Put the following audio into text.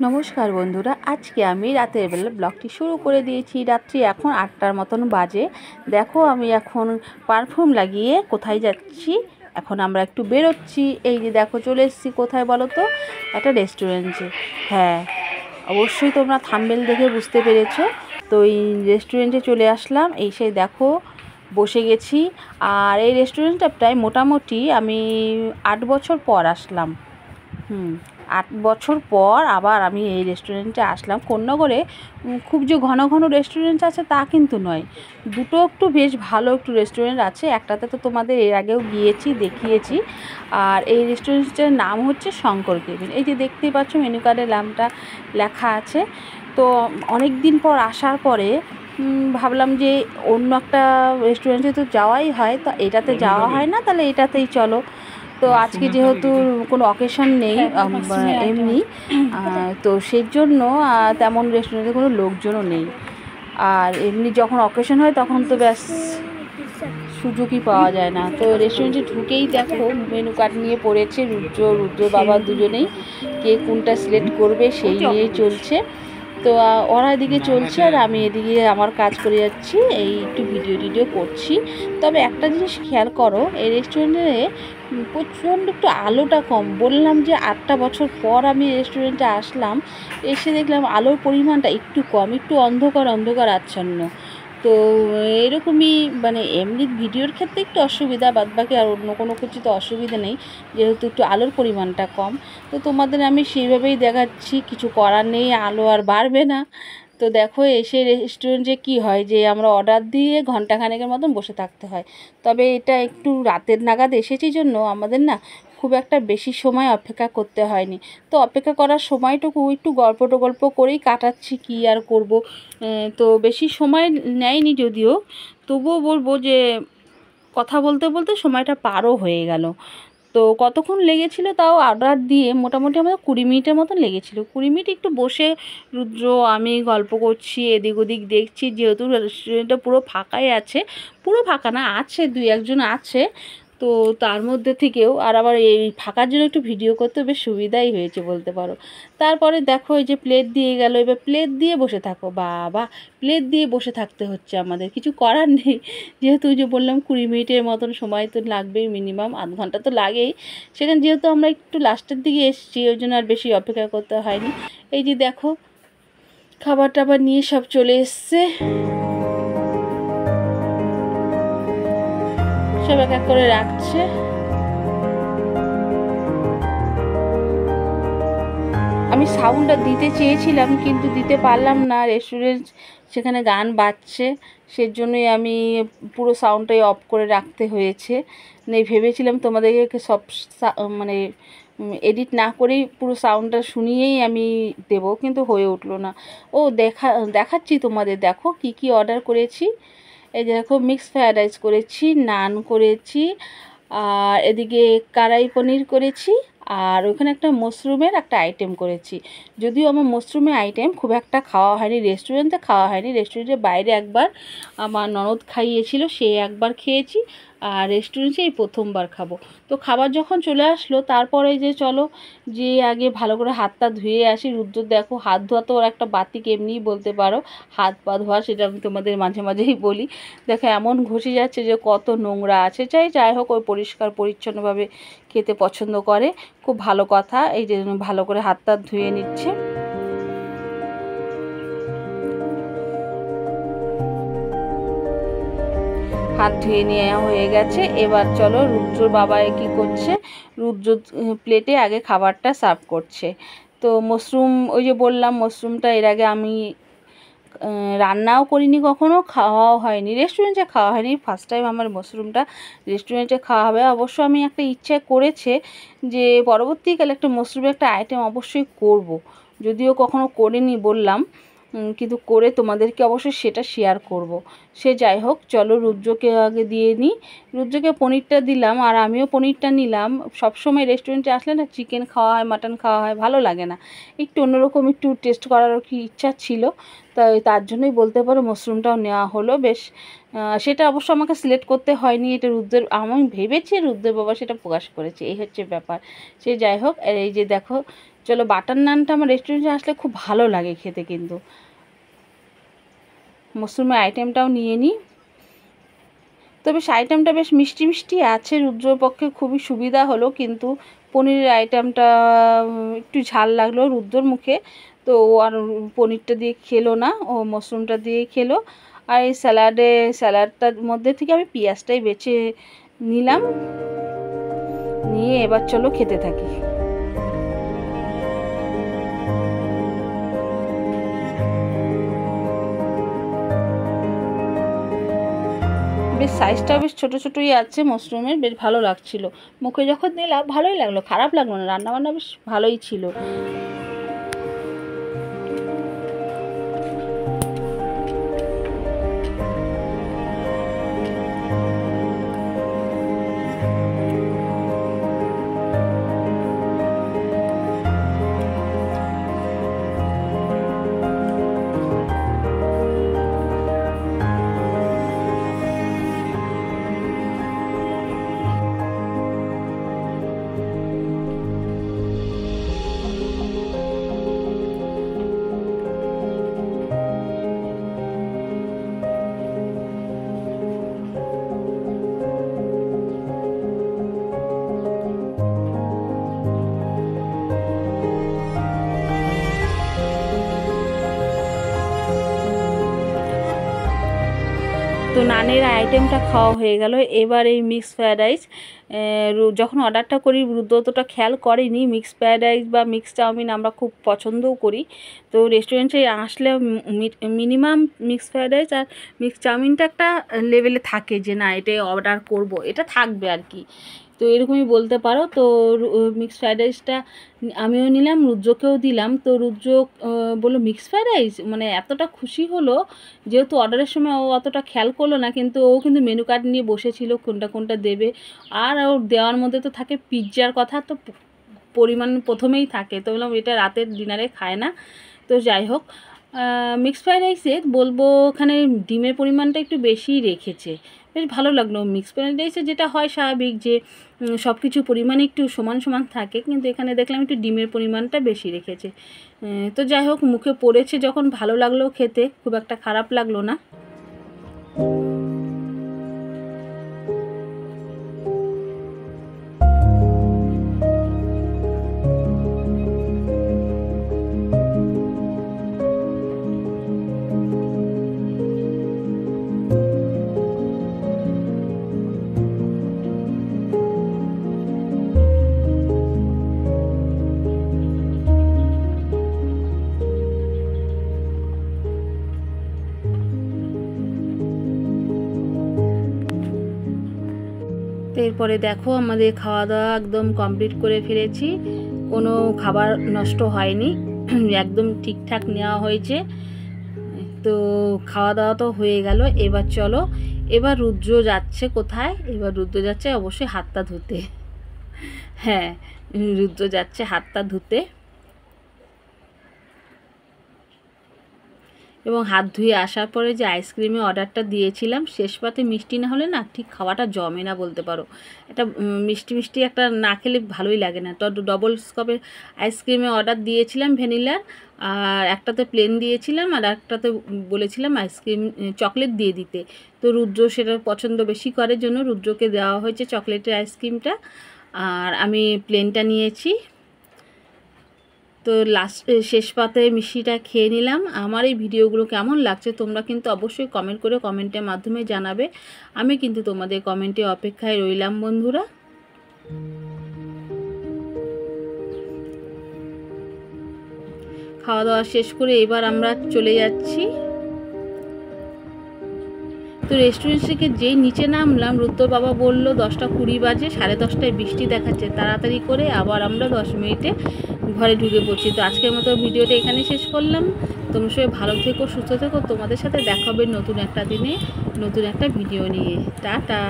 নমস্কার বন্ধুরা, আজকে আমি রাতের বেলা ব্লগটি শুরু করে দিয়েছি। রাত্রি এখন 8টার মতন বাজে। দেখো আমি এখন পারফিউম লাগিয়ে কোথায় যাচ্ছি। এখন আমরা একটু বেরোচ্ছি। এই যে দেখো চলে এসেছি কোথায় বলো তো, একটা রেস্টুরেন্টে। হ্যাঁ, অবশ্যই তোমরা থাম্বনেল দেখে বুঝতে পেরেছো। তো এই রেস্টুরেন্টে চলে আসলাম। এই সেই দেখো বসে গেছি। আর এই রেস্টুরেন্টটা প্রায় মোটামুটি আমি 8 বছর পর আসলাম। 8 বছর পর আবার আমি এই রেস্টুরেন্টে আসলাম। কোন্নগরে খুব যে ঘন ঘন রেস্টুরেন্ট আছে তা কিন্তু নয়, দুটো একটু বেশ ভালো একটু রেস্টুরেন্ট আছে। একটাতে তো তোমাদের এর আগেও গিয়েছি, দেখিয়েছি। আর এই রেস্টুরেন্টের নাম হচ্ছে শঙ্কর কেবিন। এই যে দেখতেই পাচ্ছ মেনু কার্ডের নামটা লেখা আছে। তো অনেক দিন পর আসার পরে ভাবলাম যে অন্য একটা রেস্টুরেন্টে তো যাওয়াই হয়, তো এটাতে যাওয়া হয় না, তাহলে এটাতেই চলো। তো আজকে যেহেতু কোনো অকেশন নেই এমনি, তো সেই জন্য তেমন রেস্টুরেন্টে কোনো লোকজনও নেই। আর এমনি যখন অকেশন হয় তখন তো ব্যাস সুযোগই পাওয়া যায় না। তো রেস্টুরেন্টে ঢুকেই দেখো মেনু কার্ড নিয়ে পড়েছে রুদ্র বাবা দুজনেই, কে কোনটা সিলেক্ট করবে সেই নিয়েই চলছে। তো ওরা এদিকে চলছে আর আমি এদিকে আমার কাজ করে যাচ্ছি, এই একটু ভিডিও করছি। তবে একটা জিনিস খেয়াল করো, এই রেস্টুরেন্টে প্রচণ্ড একটু আলোটা কম। বললাম যে 8টা বছর পর আমি রেস্টুরেন্টে আসলাম, এসে দেখলাম আলোর পরিমাণটা একটু কম, একটু অন্ধকার আচ্ছন্ন। তো এরকমই মানে এমনি ভিডিওর ক্ষেত্রে একটু অসুবিধা, বাদবাকি আর অন্য কোনো কিছুতে অসুবিধা নেই, যেহেতু একটু আলোর পরিমাণটা কম। তো তোমাদের আমি সেইভাবেই দেখাচ্ছি, কিছু করার নেই, আলো আর বাড়বে না। তো দেখো এসে রেস্টুরেন্টে কি হয় যে আমরা অর্ডার দিয়ে ঘন্টাখানেকের মতন বসে থাকতে হয়। তবে এটা একটু রাতের নাগাদ এসেছি জন্য আমাদের না খুব একটা বেশি সময় অপেক্ষা করতে হয়নি। তো অপেক্ষা করার সময়টুকু একটু গল্প করেই কাটাচ্ছি, কি আর করব। তো বেশি সময় নেয়নি যদিও, তবুও বলবো যে কথা বলতে বলতে সময়টা পারও হয়ে গেল। তো কতক্ষণ লেগেছিল তাও অর্ডার দিয়ে মোটামুটি আমাদের 20 মিনিটের মতন লেগেছিল। 20 মিনিট একটু বসে রুদ্র আমি গল্প করছি, এদিক ওদিক দেখছি, যেহেতু রেস্টুরেন্টটা পুরো ফাঁকাই আছে। পুরো ফাঁকা না, আছে 2-1 জন আছে। তো তার মধ্যে থেকেও আর আবার এই ফাঁকার জন্য একটু ভিডিও করতে বেশ সুবিধাই হয়েছে বলতে পারো। তারপরে দেখো এই যে প্লেট দিয়ে গেল, এবার প্লেট দিয়ে বসে থাকো। বাবা, প্লেট দিয়ে বসে থাকতে হচ্ছে আমাদের, কিছু করার নেই। যেহেতু যে বললাম 20 মিনিটের মতন সময় তো লাগবেই, মিনিমাম আধ ঘন্টা তো লাগেই। সেখানে যেহেতু আমরা একটু লাস্টের দিকে এসেছি, ওই জন্য আর বেশি অপেক্ষা করতে হয়নি। এই যে দেখো খাবার টাবার নিয়ে সব চলে এসছে, সব এক এক করে রাখছে। আমি সাউন্ডটা দিতে চেয়েছিলাম কিন্তু দিতে পারলাম না, রেস্টুরেন্ট সেখানে গান বাজছে, সেজন্যই আমি পুরো সাউন্ডটাই অফ করে রাখতে হয়েছে। ভেবেছিলাম তোমাদেরকে সব মানে এডিট না করেই পুরো সাউন্ডটা শুনিয়েই আমি দেব, কিন্তু হয়ে উঠলো না। ও দেখাচ্ছি তোমাদের, দেখো কি কি অর্ডার করেছি। এই যে দেখো মিক্স ফ্রায়েড রাইস করেছি, নান করেছি, আর এদিকে কড়াই পনির করেছি, আর ওখানে একটা মাশরুমের একটা আইটেম করেছি। যদিও আমার মাশরুমের আইটেম খুব একটা খাওয়া হয়নি, রেস্টুরেন্টে খাওয়া হয়নি, রেস্টুরেন্টের বাইরে একবার আমার ননদ খাইয়েছিল, সে একবার খেয়েছি, আর রেস্টুরেন্টে এই প্রথমবার খাবো। তো খাবার যখন চলে আসলো তারপরে যে চলো যে আগে ভালো করে হাতটা ধুয়ে আসি। রুদ্র দেখো হাত ধোয়া তো ওর একটা বাতিক এমনিই বলতে পারো, হাত পা ধোয়া, সেটা আমি তোমাদের মাঝে মাঝেই বলি। দেখো এমন ঘষে যাচ্ছে যে কত নোংরা আছে। যাই হোক, ওই পরিষ্কার পরিচ্ছন্নভাবে খেতে পছন্দ করে, খুব ভালো কথা। এই যে ভালো করে হাতটা ধুয়ে নিচ্ছে। হাত ধুয়ে নেওয়া হয়ে গেছে। এবার চলো রুদ্রর বাবা কি করছে, রুদ্র প্লেটে আগে খাবারটা সার্ভ করছে। তো মাশরুম, ওই যে বললাম মাশরুমটা এর আগে আমি রান্নাও করিনি, কখনো খাওয়াও হয়নি, রেস্টুরেন্টে খাওয়া হয়নি, ফার্স্ট টাইম আমার মাশরুমটা রেস্টুরেন্টে খাওয়া হবে। অবশ্য আমি একটা ইচ্ছে করেছে যে পরবর্তীকালে একটা মাশরুমের একটা আইটেম অবশ্যই করব, যদিও কখনো করিনি বললাম, কিন্তু করে তোমাদেরকে অবশ্যই সেটা শেয়ার করব। সে যাই হোক, চলো রুদ্রকে আগে দিয়ে নিই। রুদ্রকে পনিরটা দিলাম আর আমিও পনিরটা নিলাম। সবসময় রেস্টুরেন্টে আসলে না চিকেন খাওয়া হয়, মাটন খাওয়া হয়, ভালো লাগে না, একটু অন্যরকম একটু টেস্ট করার কি ইচ্ছা ছিল, তাই তার জন্যই বলতে পারো মাশরুমটাও নেওয়া হলো। বেশ সেটা অবশ্য আমাকে সিলেক্ট করতে হয়নি, এটা রুদ্রের, আমি ভেবেছি রুদ্রের বাবা সেটা প্রকাশ করেছে, এই হচ্ছে ব্যাপার। সে যাই হোক, এই যে দেখো চলো, বাটার নানটা আমার রেস্টুরেন্টে আসলে খুব ভালো লাগে খেতে, কিন্তু মাশরুমের আইটেমটাও নিয়ে নিই। তবে আইটেমটা বেশ মিষ্টি মিষ্টি আছে, রুদ্রর পক্ষে খুবই সুবিধা হলো, কিন্তু পনিরের আইটেমটা একটু ঝাল লাগলো রুদ্রর মুখে, তো ও আর পনিরটা দিয়ে খেলো না, ও মাশরুমটা দিয়ে খেলো। আর এই স্যালাডটার মধ্যে থেকে আমি পেঁয়াজটাই বেছে নিলাম, নিয়ে এবার চলো খেতে থাকি। বেশ সাইজটাও বেশ ছোটো ছোটোই আছে মাশরুমের, বেশ ভালো লাগছিল মুখে যখন নিলাম, ভালোই লাগলো, খারাপ লাগলো না, রান্নাবান্না বেশ ভালোই ছিল। তো নানের আইটেমটা খাওয়া হয়ে গেল। এবার এই মিক্সড ফ্রায়েড রাইস, যখন অর্ডারটা করি রুদ্র অতটা খেয়াল করেনি, মিক্সড ফ্রায়েড রাইস বা মিক্সড চাউমিন আমরা খুব পছন্দও করি। তো রেস্টুরেন্টে আসলে মিনিমাম মিক্সড ফ্রায়েড রাইস আর মিক্সড চাউমিনটা একটা লেভেলে থাকে যে না এটাই অর্ডার করব, এটা থাকবে আর কি। তো এরকমই বলতে পারো। তো মিক্সড ফ্রায়েড রাইসটা আমিও নিলাম, রুদ্রকেও দিলাম। তো রুদ্র বললো মিক্সড ফ্রায়েড রাইস, মানে এতটা খুশি হলো, যেহেতু অর্ডারের সময় ও অতটা খেয়াল করলো না, কিন্তু ও কিন্তু মেনু কার্ড নিয়ে বসেছিল কোনটা কোনটা দেবে। আর ওর দেওয়ার মধ্যে তো থাকে পিৎজার কথা, তো পরিমাণ প্রথমেই থাকে। তো বললাম এটা রাতের ডিনারে খায় না। তো যাই হোক, মিক্সড ফ্রায়েড রাইসে বলবো ওখানে ডিমের পরিমাণটা একটু বেশিই রেখেছে, বেশ ভালো লাগলো। মিক্সড ফ্রায়েড রাইসে যেটা হয় স্বাভাবিক যে সব কিছু পরিমাণে একটু সমান সমান থাকে, কিন্তু এখানে দেখলাম একটু ডিমের পরিমাণটা বেশি রেখেছে। তো যাই হোক, মুখে পড়েছে যখন ভালো লাগলো খেতে, খুব একটা খারাপ লাগলো না। তো এরপরে দেখো আমাদের খাওয়া দাওয়া একদম কমপ্লিট করে ফেলেছি, কোনো খাবার নষ্ট হয়নি, একদম ঠিকঠাক নেওয়া হয়েছে। তো খাওয়া দাওয়া তো হয়ে গেল। এবার চলো, এবার রুদ্র যাচ্ছে কোথায়? এবার রুদ্র যাচ্ছে অবশ্যই হাতটা ধুতে। হ্যাঁ, রুদ্র যাচ্ছে হাতটা ধুতে, এবং হাত ধুয়ে আসার পরে যে আইসক্রিমের অর্ডারটা দিয়েছিলাম, শেষ পাতে মিষ্টি না হলে না ঠিক খাওয়াটা জমে না বলতে পারো। এটা মিষ্টি মিষ্টি একটা না খেলে ভালোই লাগে না। তো ডবল স্কপের আইসক্রিমের অর্ডার দিয়েছিলাম ভ্যানিলার, আর একটাতে প্লেন দিয়েছিলাম, আর একটাতে বলেছিলাম আইসক্রিম চকলেট দিয়ে দিতে। তো রুদ্র সেটা পছন্দ বেশি করে জন্য রুদ্রকে দেওয়া হয়েছে চকলেটের আইসক্রিমটা, আর আমি প্লেনটা নিয়েছি। তো শেষ পাতে মিষ্টিটা খেয়ে নিলাম। আমার এই ভিডিওগুলো কেমন লাগছে তোমরা কিন্তু অবশ্যই কমেন্ট করে কমেন্টের মাধ্যমে জানাবে। আমি কিন্তু তোমাদের কমেন্টে অপেক্ষায় রইলাম বন্ধুরা। খাওয়া দাওয়া শেষ করে এবার আমরা চলে যাচ্ছি। তো রেস্টুরেন্ট থেকে যেই নিচে নামলাম, রুদ্র বাবা বলল 10:20 বাজে, 10:30টায় বৃষ্টি দেখাচ্ছে, তাড়াতাড়ি করে আবার আমরা 10 মিনিটে ঘরে ঢুকে পড়ছি। তো আজকের মতো ভিডিওটা এখানেই শেষ করলাম। তোমরা সবাই ভালো থেকো, সুস্থ থেকো। তোমাদের সাথে দেখা হবে নতুন একটা দিনে নতুন একটা ভিডিও নিয়ে। টাটা।